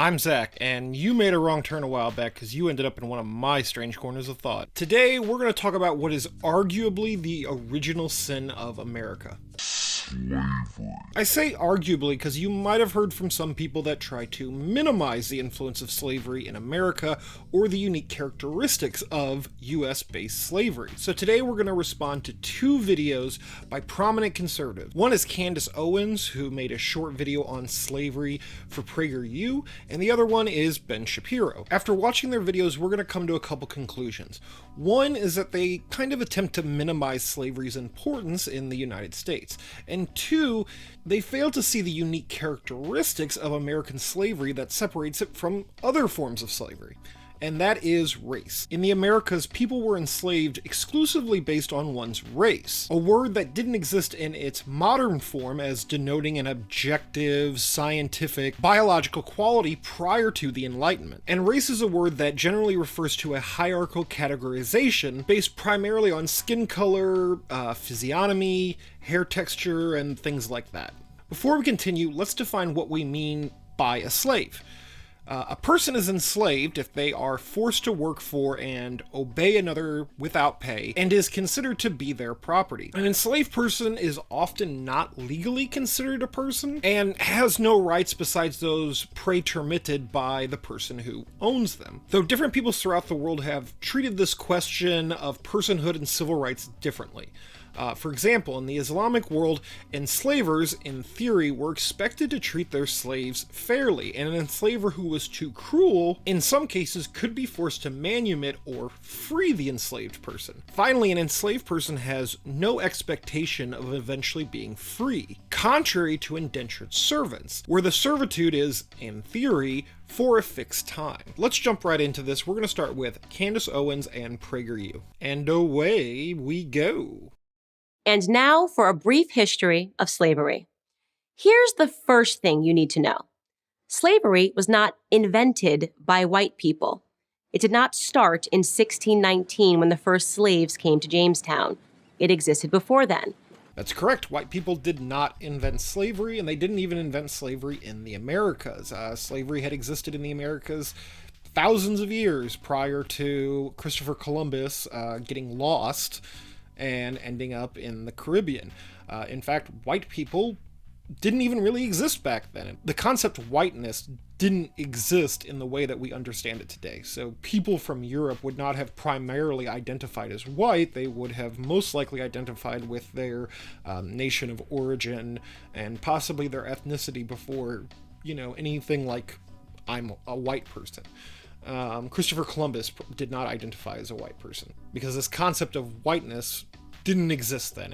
I'm Zach, and you made a wrong turn a while back because you ended up in one of my strange corners of thought. Today, we're going to talk about what is arguably the original sin of America. I say arguably because you might have heard from some people that try to minimize the influence of slavery in America or the unique characteristics of US-based slavery. So today we're going to respond to two videos by prominent conservatives. One is Candace Owens, who made a short video on slavery for PragerU, and the other one is Ben Shapiro. After watching their videos, we're going to come to a couple conclusions. One is that they kind of attempt to minimize slavery's importance in the United States. And two, they fail to see the unique characteristics of American slavery that separates it from other forms of slavery. And that is race. In the Americas, people were enslaved exclusively based on one's race, a word that didn't exist in its modern form as denoting an objective, scientific, biological quality prior to the Enlightenment. And race is a word that generally refers to a hierarchical categorization based primarily on skin color, physiognomy, hair texture, and things like that. Before we continue, let's define what we mean by a slave. A person is enslaved if they are forced to work for and obey another without pay and is considered to be their property. An enslaved person is often not legally considered a person and has no rights besides those pretermitted by the person who owns them. Though different peoples throughout the world have treated this question of personhood and civil rights differently. For example, in the Islamic world, enslavers, in theory, were expected to treat their slaves fairly, and an enslaver who was too cruel, in some cases, could be forced to manumit or free the enslaved person. Finally, an enslaved person has no expectation of eventually being free, contrary to indentured servants, where the servitude is, in theory, for a fixed time. Let's jump right into this. We're going to start with Candace Owens and PragerU. And away we go. And now for a brief history of slavery. Here's the first thing you need to know. Slavery was not invented by white people. It did not start in 1619 when the first slaves came to Jamestown. It existed before then. That's correct. White people did not invent slavery, and they didn't even invent slavery in the Americas. Slavery had existed in the Americas thousands of years prior to Christopher Columbus getting lost and ending up in the Caribbean. In fact, white people didn't even really exist back then. The concept of whiteness didn't exist in the way that we understand it today. So people from Europe would not have primarily identified as white. They would have most likely identified with their nation of origin and possibly their ethnicity before, anything like I'm a white person. Christopher Columbus did not identify as a white person because this concept of whiteness didn't exist then.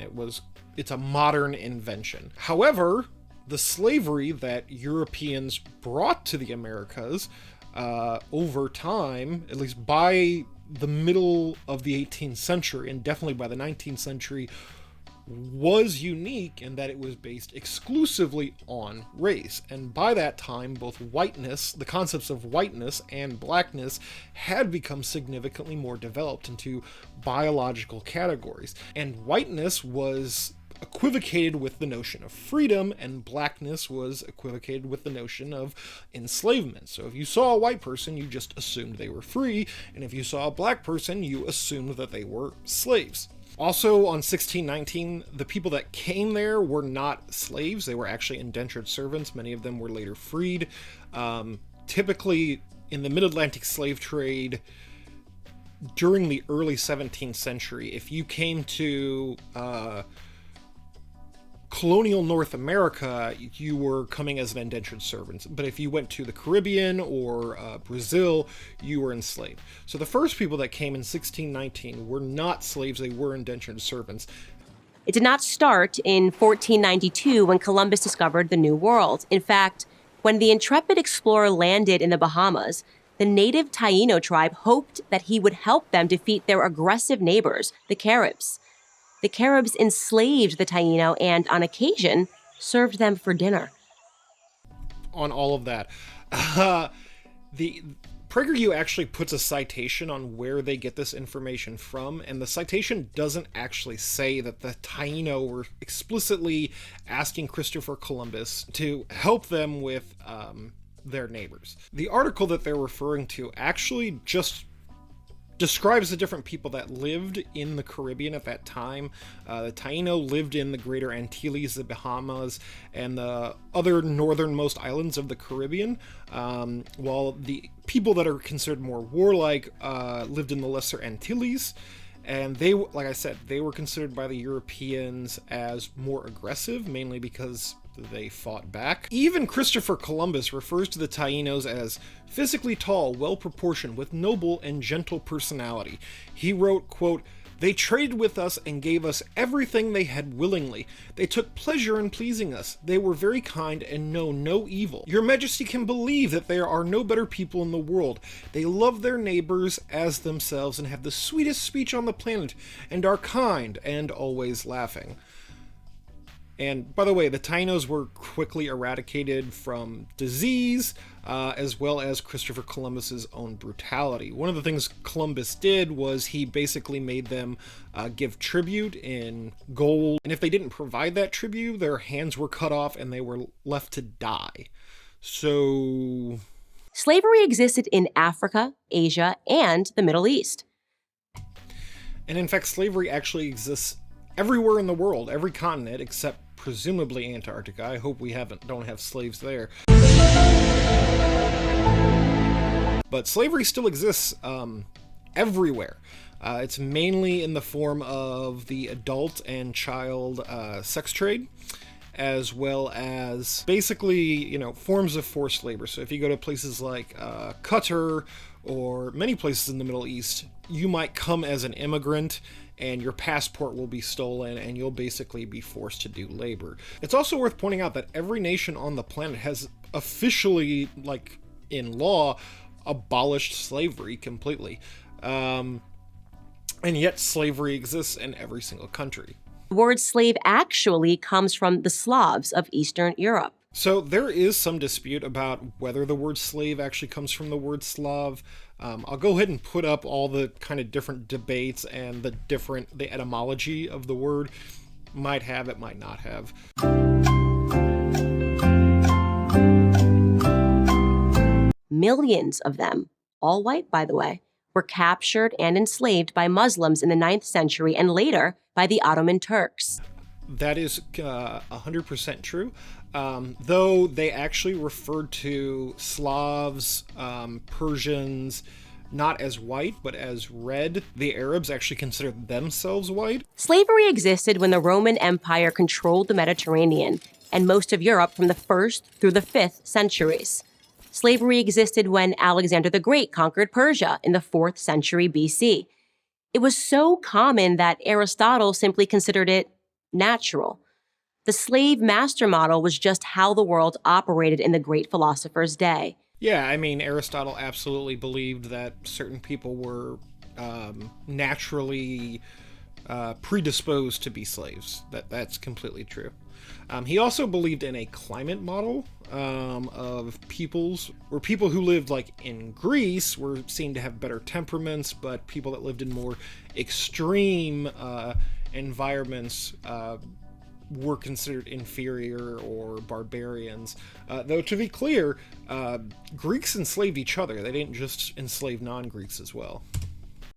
It's a modern invention. However, the slavery that Europeans brought to the Americas over time, at least by the middle of the 18th century and definitely by the 19th century, was unique in that it was based exclusively on race. And by that time, both whiteness, the concepts of whiteness and blackness had become significantly more developed into biological categories. And whiteness was equivocated with the notion of freedom, and blackness was equivocated with the notion of enslavement. So if you saw a white person, you just assumed they were free, and if you saw a black person, you assumed that they were slaves. Also, on 1619, the people that came there were not slaves. They were actually indentured servants. Many of them were later freed. Typically, in the mid-Atlantic slave trade, during the early 17th century, if you came to colonial North America, you were coming as an indentured servant. But if you went to the Caribbean or Brazil, you were enslaved. So the first people that came in 1619 were not slaves, they were indentured servants. It did not start in 1492 when Columbus discovered the New World. In fact, when the intrepid explorer landed in the Bahamas, the native Taino tribe hoped that he would help them defeat their aggressive neighbors, the Caribs. The Caribs enslaved the Taino and, on occasion, served them for dinner. On all of that, the PragerU actually puts a citation on where they get this information from, and the citation doesn't actually say that the Taino were explicitly asking Christopher Columbus to help them with their neighbors. The article that they're referring to actually just describes the different people that lived in the Caribbean at that time. The Taino lived in the Greater Antilles, the Bahamas, and the other northernmost islands of the Caribbean, while the people that are considered more warlike lived in the Lesser Antilles. And they, like I said, they were considered by the Europeans as more aggressive, mainly because they fought back. Even Christopher Columbus refers to the Tainos as physically tall, well-proportioned, with noble and gentle personality. He wrote, quote, "They traded with us and gave us everything they had willingly. They took pleasure in pleasing us. They were very kind and know no evil. Your Majesty can believe that there are no better people in the world. They love their neighbors as themselves and have the sweetest speech on the planet and are kind and always laughing." And by the way, the Tainos were quickly eradicated from disease, as well as Christopher Columbus's own brutality. One of the things Columbus did was he basically made them give tribute in gold, and if they didn't provide that tribute, their hands were cut off and they were left to die. So Slavery existed in Africa, Asia, and the Middle East. And in fact, slavery actually exists everywhere in the world, every continent except presumably Antarctica. I hope we don't have slaves there. But slavery still exists everywhere. It's mainly in the form of the adult and child sex trade, as well as basically, forms of forced labor. So if you go to places like Qatar or many places in the Middle East, you might come as an immigrant and your passport will be stolen and you'll basically be forced to do labor. It's also worth pointing out that every nation on the planet has officially, like in law, abolished slavery completely. And yet slavery exists in every single country. The word slave actually comes from the Slavs of Eastern Europe. So there is some dispute about whether the word slave actually comes from the word Slav. I'll go ahead and put up all the kind of different debates and the etymology of the word. Might have, it might not have. Millions of them, all white by the way, were captured and enslaved by Muslims in the 9th century and later by the Ottoman Turks. That is 100% true. Though they actually referred to Slavs, Persians, not as white, but as red. The Arabs actually considered themselves white. Slavery existed when the Roman Empire controlled the Mediterranean and most of Europe from the 1st through the 5th centuries. Slavery existed when Alexander the Great conquered Persia in the 4th century BC. It was so common that Aristotle simply considered it natural. The slave master model was just how the world operated in the great philosopher's day. Yeah, I mean, Aristotle absolutely believed that certain people were naturally predisposed to be slaves. That's completely true. He also believed in a climate model of peoples, where people who lived like in Greece were seen to have better temperaments, but people that lived in more extreme environments were considered inferior or barbarians. Though to be clear, Greeks enslaved each other. They didn't just enslave non-Greeks as well.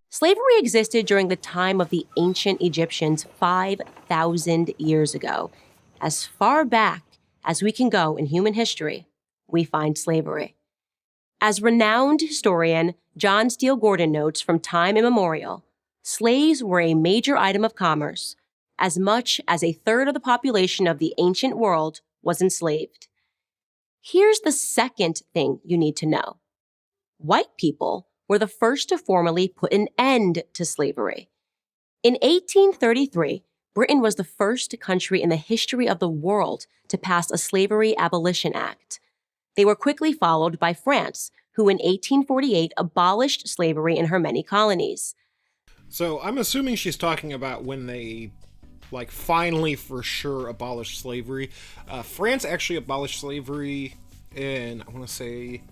Slavery existed during the time of the ancient Egyptians 5,000 years ago. As far back as we can go in human history, we find slavery. As renowned historian John Steele Gordon notes from time immemorial, slaves were a major item of commerce. As much as a third of the population of the ancient world was enslaved. Here's the second thing you need to know. White people were the first to formally put an end to slavery. In 1833, Britain was the first country in the history of the world to pass a Slavery Abolition Act. They were quickly followed by France, who in 1848 abolished slavery in her many colonies. So I'm assuming she's talking about when they finally for sure abolished slavery. France actually abolished slavery in, I want to say,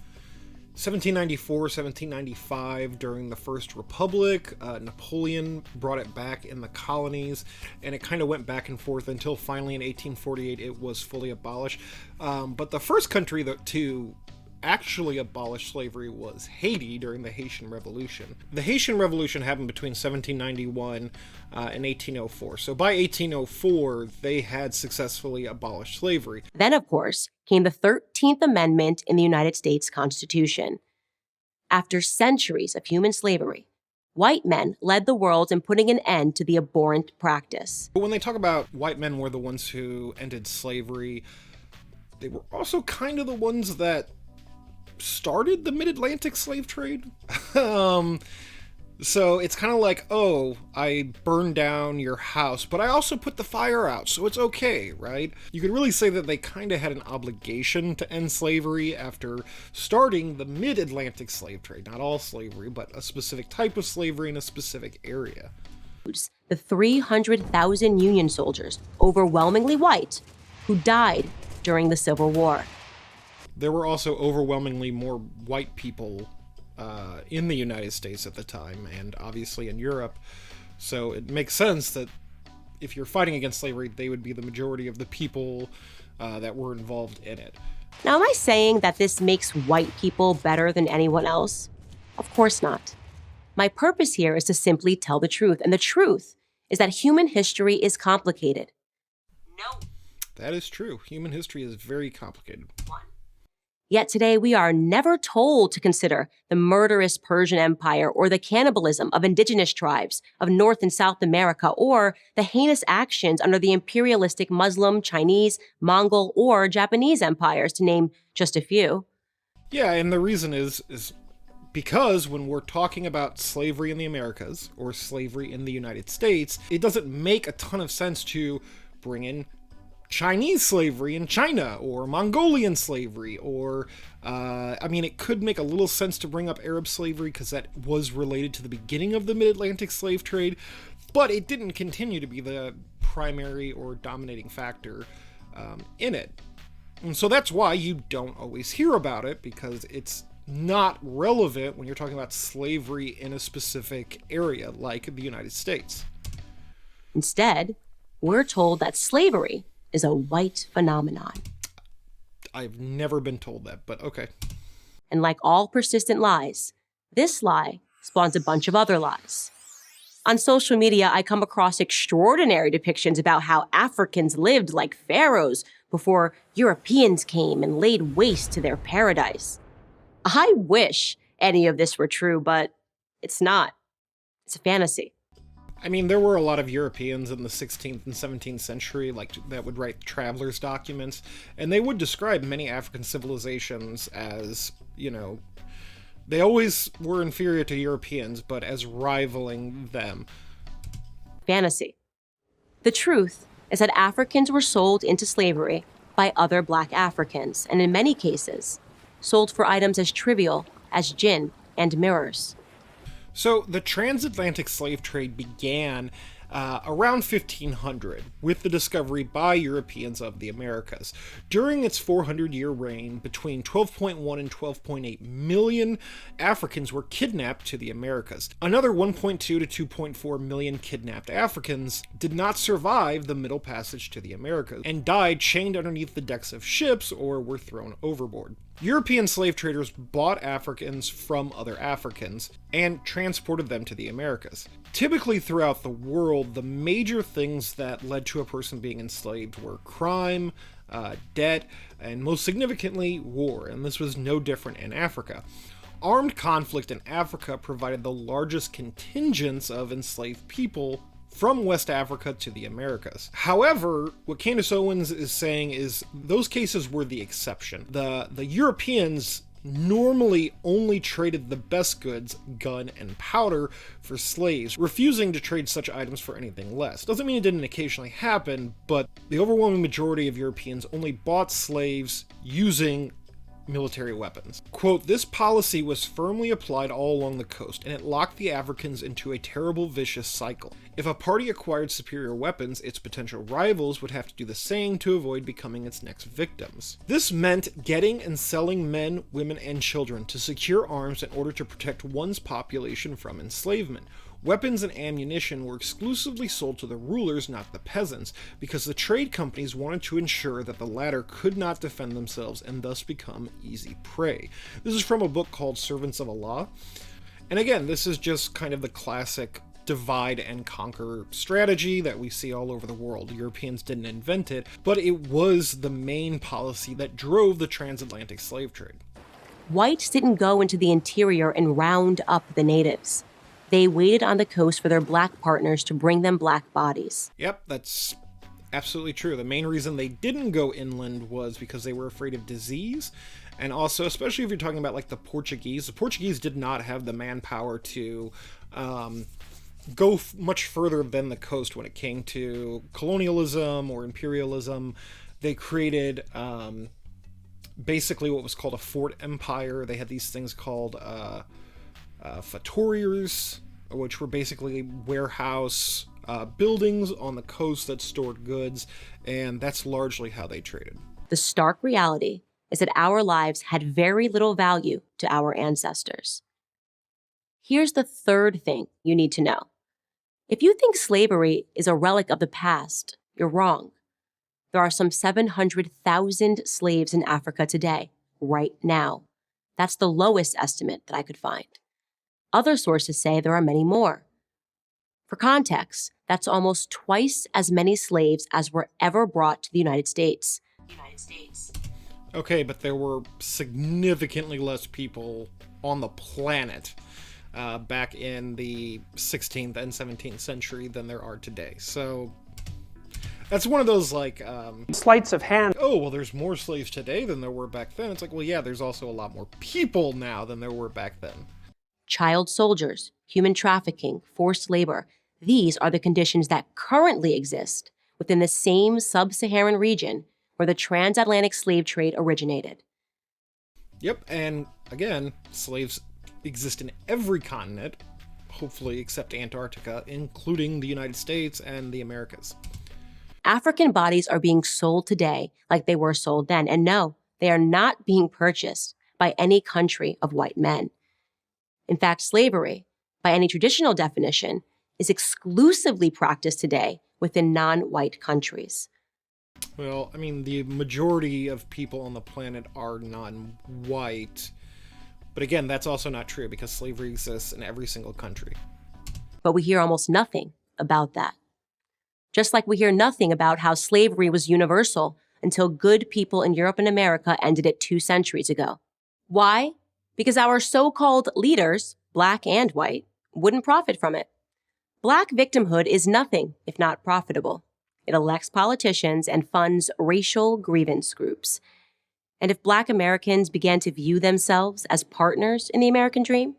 1794, 1795 during the First Republic. Napoleon brought it back in the colonies, and it kind of went back and forth until finally in 1848 it was fully abolished. But the first country to actually abolished slavery was Haiti during the Haitian Revolution. The Haitian Revolution happened between 1791 and 1804. So by 1804, they had successfully abolished slavery. Then, of course, came the 13th Amendment in the United States Constitution. After centuries of human slavery, white men led the world in putting an end to the abhorrent practice. But when they talk about white men were the ones who ended slavery, they were also kind of the ones that started the mid-Atlantic slave trade. So it's kind of like, oh, I burned down your house, but I also put the fire out, so it's okay, right? You could really say that they kind of had an obligation to end slavery after starting the mid-Atlantic slave trade. Not all slavery, but a specific type of slavery in a specific area. The 300,000 Union soldiers, overwhelmingly white, who died during the Civil War. There were also overwhelmingly more white people in the United States at the time, and obviously in Europe. So it makes sense that if you're fighting against slavery, they would be the majority of the people that were involved in it. Now, am I saying that this makes white people better than anyone else? Of course not. My purpose here is to simply tell the truth, and the truth is that human history is complicated. No. That is true. Human history is very complicated. Yet today we are never told to consider the murderous Persian Empire or the cannibalism of indigenous tribes of North and South America or the heinous actions under the imperialistic Muslim, Chinese, Mongol, or Japanese empires, to name just a few. Yeah, and the reason is because when we're talking about slavery in the Americas or slavery in the United States, it doesn't make a ton of sense to bring in Chinese slavery in China, or Mongolian slavery, or, it could make a little sense to bring up Arab slavery because that was related to the beginning of the mid-Atlantic slave trade, but it didn't continue to be the primary or dominating factor in it. And so that's why you don't always hear about it, because it's not relevant when you're talking about slavery in a specific area, like the United States. Instead, we're told that slavery is a white phenomenon. I've never been told that, but okay. And like all persistent lies, this lie spawns a bunch of other lies. On social media, I come across extraordinary depictions about how Africans lived like pharaohs before Europeans came and laid waste to their paradise. I wish any of this were true, but it's not. It's a fantasy. There were a lot of Europeans in the 16th and 17th century, that would write travelers' documents, and they would describe many African civilizations as, they always were inferior to Europeans, but as rivaling them. Fantasy. The truth is that Africans were sold into slavery by other black Africans, and in many cases, sold for items as trivial as gin and mirrors. So the transatlantic slave trade began around 1500 with the discovery by Europeans of the Americas. During its 400-year reign, between 12.1 and 12.8 million Africans were kidnapped to the Americas. Another 1.2 to 2.4 million kidnapped Africans did not survive the Middle Passage to the Americas and died chained underneath the decks of ships or were thrown overboard. European slave traders bought Africans from other Africans and transported them to the Americas. Typically throughout the world, the major things that led to a person being enslaved were crime, debt, and most significantly, war, and this was no different in Africa. Armed conflict in Africa provided the largest contingents of enslaved people from West Africa to the Americas. However, what Candace Owens is saying is those cases were the exception. The Europeans normally only traded the best goods, gun and powder, for slaves, refusing to trade such items for anything less. Doesn't mean it didn't occasionally happen, but the overwhelming majority of Europeans only bought slaves using military weapons. Quote, "This policy was firmly applied all along the coast, and it locked the Africans into a terrible vicious cycle. If a party acquired superior weapons, its potential rivals would have to do the same to avoid becoming its next victims. This meant getting and selling men, women, and children to secure arms in order to protect one's population from enslavement. Weapons and ammunition were exclusively sold to the rulers, not the peasants, because the trade companies wanted to ensure that the latter could not defend themselves and thus become easy prey. This is from a book called Servants of Allah. And again, this is just kind of the classic divide and conquer strategy that we see all over the world. Europeans didn't invent it, but it was the main policy that drove the transatlantic slave trade. Whites didn't go into the interior and round up the natives. They waited on the coast for their black partners to bring them black bodies. Yep, that's absolutely true. The main reason they didn't go inland was because they were afraid of disease. And also, especially if you're talking about like the Portuguese did not have the manpower to go much further than the coast when it came to colonialism or imperialism. They created basically what was called a fort empire. They had these things called fattoriers, which were basically warehouse buildings on the coast that stored goods, and that's largely how they traded. The stark reality is that our lives had very little value to our ancestors. Here's the third thing you need to know. If you think slavery is a relic of the past, you're wrong. There are some 700,000 slaves in Africa today, right now. That's the lowest estimate that I could find. Other sources say there are many more. For context, that's almost twice as many slaves as were ever brought to the United States. Okay, but there were significantly less people on the planet back in the 16th and 17th century than there are today. So that's one of those like sleights of hand. Oh, well, there's more slaves today than there were back then. It's like, well, yeah, there's also a lot more people now than there were back then. Child soldiers, human trafficking, forced labor. These are the conditions that currently exist within the same sub-Saharan region where the transatlantic slave trade originated. Yep, and again, slaves exist in every continent, hopefully except Antarctica, including the United States and the Americas. African bodies are being sold today like they were sold then, and no, they are not being purchased by any country of white men. In fact, slavery, by any traditional definition, is exclusively practiced today within non-white countries. Well, I mean, the majority of people on the planet are non-white. But again, that's also not true because slavery exists in every single country. But we hear almost nothing about that. Just like we hear nothing about how slavery was universal until good people in Europe and America ended it 2 centuries ago. Why? Because our so-called leaders, black and white, wouldn't profit from it. Black victimhood is nothing if not profitable. It elects politicians and funds racial grievance groups. And if Black Americans began to view themselves as partners in the American dream,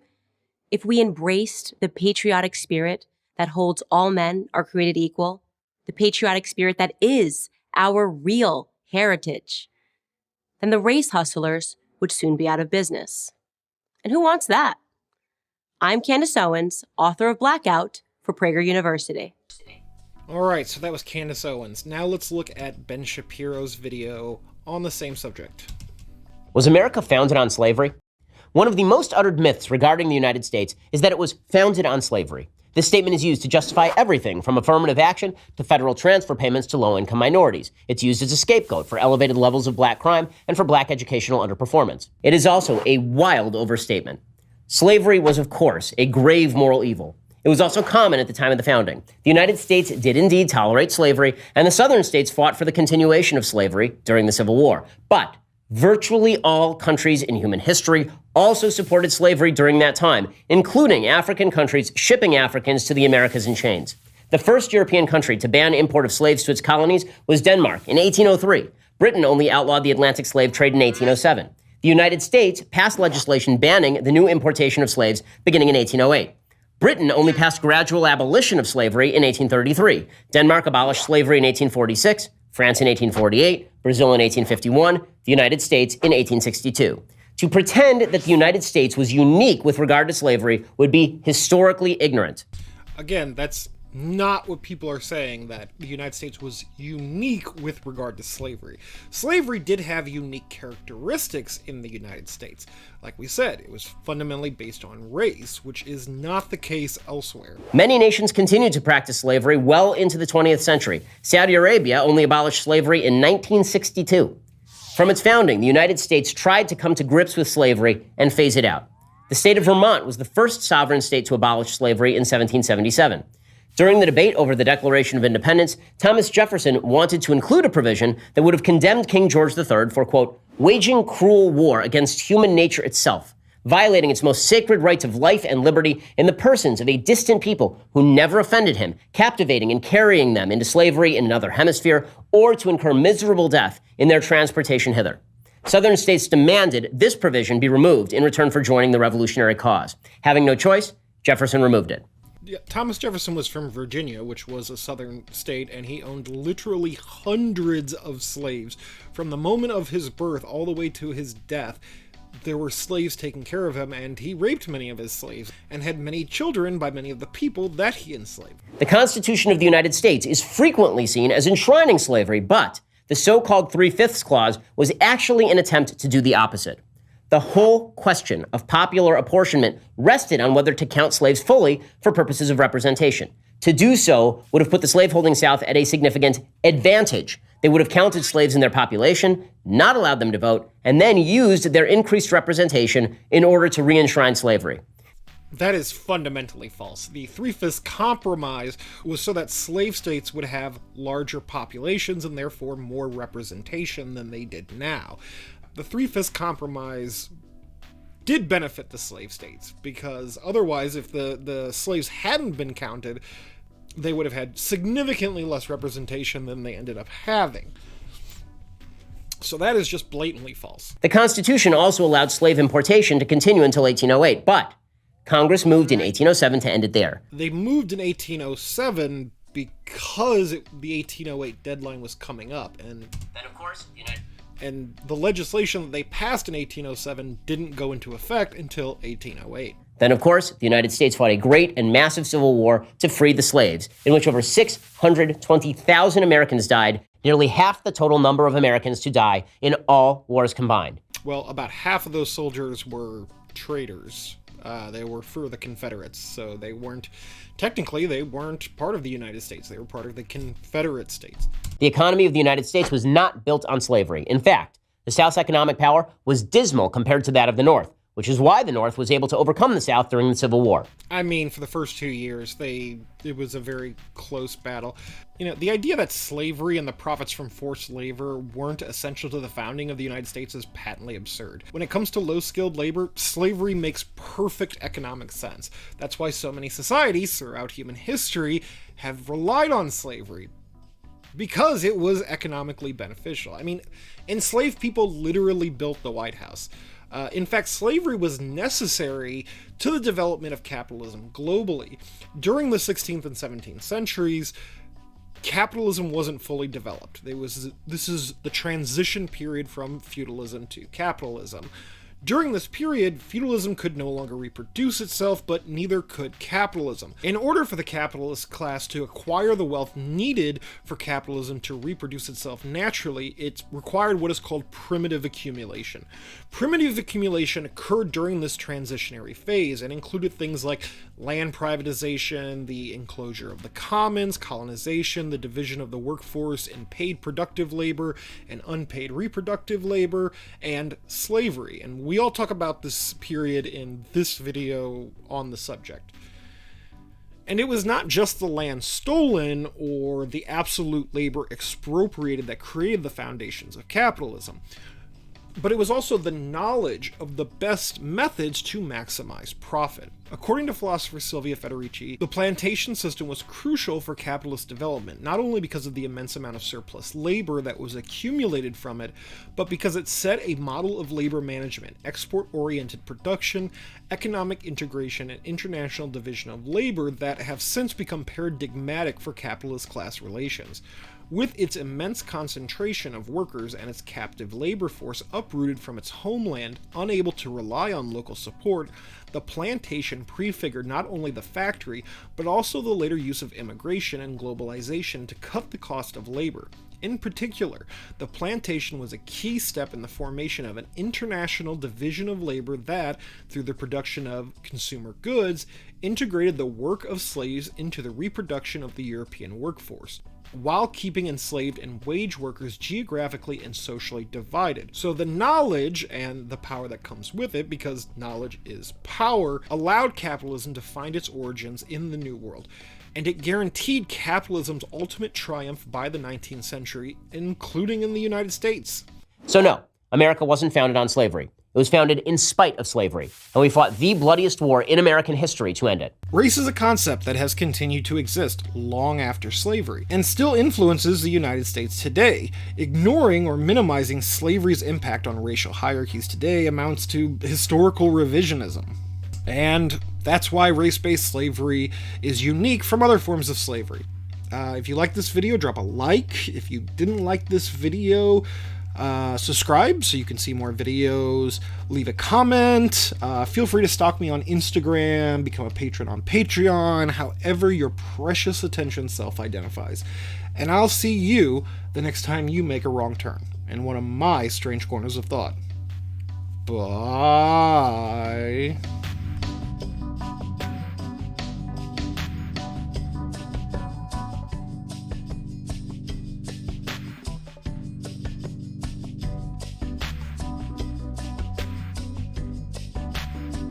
if we embraced the patriotic spirit that holds all men are created equal, the patriotic spirit that is our real heritage, then the race hustlers would soon be out of business. And who wants that? I'm Candace Owens, author of Blackout for Prager University. Alright, so that was Candace Owens. Now let's look at Ben Shapiro's video on the same subject. Was America founded on slavery? One of the most uttered myths regarding the United States is that it was founded on slavery. This statement is used to justify everything from affirmative action to federal transfer payments to low-income minorities. It's used as a scapegoat for elevated levels of black crime and for black educational underperformance. It is also a wild overstatement. Slavery was, of course, a grave moral evil. It was also common at the time of the founding. The United States did indeed tolerate slavery, and the southern states fought for the continuation of slavery during the Civil War. But virtually all countries in human history also supported slavery during that time, including African countries shipping Africans to the Americas in chains. The first European country to ban import of slaves to its colonies was Denmark in 1803. Britain only outlawed the Atlantic slave trade in 1807. The United States passed legislation banning the new importation of slaves beginning in 1808. Britain only passed gradual abolition of slavery in 1833. Denmark abolished slavery in 1846, France in 1848, Brazil in 1851, the United States in 1862. To pretend that the United States was unique with regard to slavery would be historically ignorant. Again, that's not what people are saying, that the United States was unique with regard to slavery. Slavery did have unique characteristics in the United States. Like we said, it was fundamentally based on race, which is not the case elsewhere. Many nations continued to practice slavery well into the 20th century. Saudi Arabia only abolished slavery in 1962. From its founding, the United States tried to come to grips with slavery and phase it out. The state of Vermont was the first sovereign state to abolish slavery in 1777. During the debate over the Declaration of Independence, Thomas Jefferson wanted to include a provision that would have condemned King George III for, quote, waging cruel war against human nature itself, violating its most sacred rights of life and liberty in the persons of a distant people who never offended him, captivating and carrying them into slavery in another hemisphere, or to incur miserable death in their transportation hither. Southern states demanded this provision be removed in return for joining the revolutionary cause. Having no choice, Jefferson removed it. Yeah, Thomas Jefferson was from Virginia, which was a southern state, and he owned literally hundreds of slaves. From the moment of his birth all the way to his death, there were slaves taking care of him, and he raped many of his slaves, and had many children by many of the people that he enslaved. The Constitution of the United States is frequently seen as enshrining slavery, but the so-called 3/5 clause was actually an attempt to do the opposite. The whole question of popular apportionment rested on whether to count slaves fully for purposes of representation. To do so would have put the slaveholding South at a significant advantage. They would have counted slaves in their population, not allowed them to vote, and then used their increased representation in order to re-enshrine slavery. That is fundamentally false. The 3/5 compromise was so that slave states would have larger populations and therefore more representation than they did now. The 3/5 compromise did benefit the slave states, because otherwise, if the slaves hadn't been counted, they would have had significantly less representation than they ended up having. So that is just blatantly false. The Constitution also allowed slave importation to continue until 1808, but Congress moved in 1807 to end it there. They moved in 1807 because the 1808 deadline was coming up, and then, of course, and the legislation that they passed in 1807 didn't go into effect until 1808. Then, of course, the United States fought a great and massive civil war to free the slaves, in which over 620,000 Americans died, nearly half the total number of Americans to die in all wars combined. Well, about half of those soldiers were traitors. They were for the Confederates, so they weren't part of the United States. They were part of the Confederate States. The economy of the United States was not built on slavery. In fact, the South's economic power was dismal compared to that of the North, which is why the North was able to overcome the South during the Civil War. I mean, for the first 2 years, it was a very close battle. You know, the idea that slavery and the profits from forced labor weren't essential to the founding of the United States is patently absurd. When it comes to low-skilled labor, slavery makes perfect economic sense. That's why so many societies throughout human history have relied on slavery, because it was economically beneficial. I mean, enslaved people literally built the White House. In fact, slavery was necessary to the development of capitalism globally. During the 16th and 17th centuries, capitalism wasn't fully developed. This is the transition period from feudalism to capitalism. During this period, feudalism could no longer reproduce itself, but neither could capitalism. In order for the capitalist class to acquire the wealth needed for capitalism to reproduce itself naturally, it required what is called primitive accumulation. Primitive accumulation occurred during this transitionary phase and included things like land privatization, the enclosure of the commons, colonization, the division of the workforce in paid productive labor and unpaid reproductive labor, and slavery. And we all talk about this period in this video on the subject. And it was not just the land stolen or the absolute labor expropriated that created the foundations of capitalism, but it was also the knowledge of the best methods to maximize profit. According to philosopher Silvia Federici, the plantation system was crucial for capitalist development, not only because of the immense amount of surplus labor that was accumulated from it, but because it set a model of labor management, export-oriented production, economic integration, and international division of labor that have since become paradigmatic for capitalist class relations. With its immense concentration of workers and its captive labor force uprooted from its homeland, unable to rely on local support, the plantation prefigured not only the factory, but also the later use of immigration and globalization to cut the cost of labor. In particular, the plantation was a key step in the formation of an international division of labor that, through the production of consumer goods, integrated the work of slaves into the reproduction of the European workforce, while keeping enslaved and wage workers geographically and socially divided. So the knowledge and the power that comes with it, because knowledge is power, allowed capitalism to find its origins in the New World. And it guaranteed capitalism's ultimate triumph by the 19th century, including in the United States. So no, America wasn't founded on slavery. It was founded in spite of slavery, and we fought the bloodiest war in American history to end it. Race is a concept that has continued to exist long after slavery, and still influences the United States today. Ignoring or minimizing slavery's impact on racial hierarchies today amounts to historical revisionism. And that's why race-based slavery is unique from other forms of slavery. If you like this video, drop a like. If you didn't like this video, subscribe so you can see more videos. Leave a comment. Feel free to stalk me on Instagram, become a patron on Patreon, however your precious attention self-identifies. And I'll see you the next time you make a wrong turn in one of my strange corners of thought. Bye.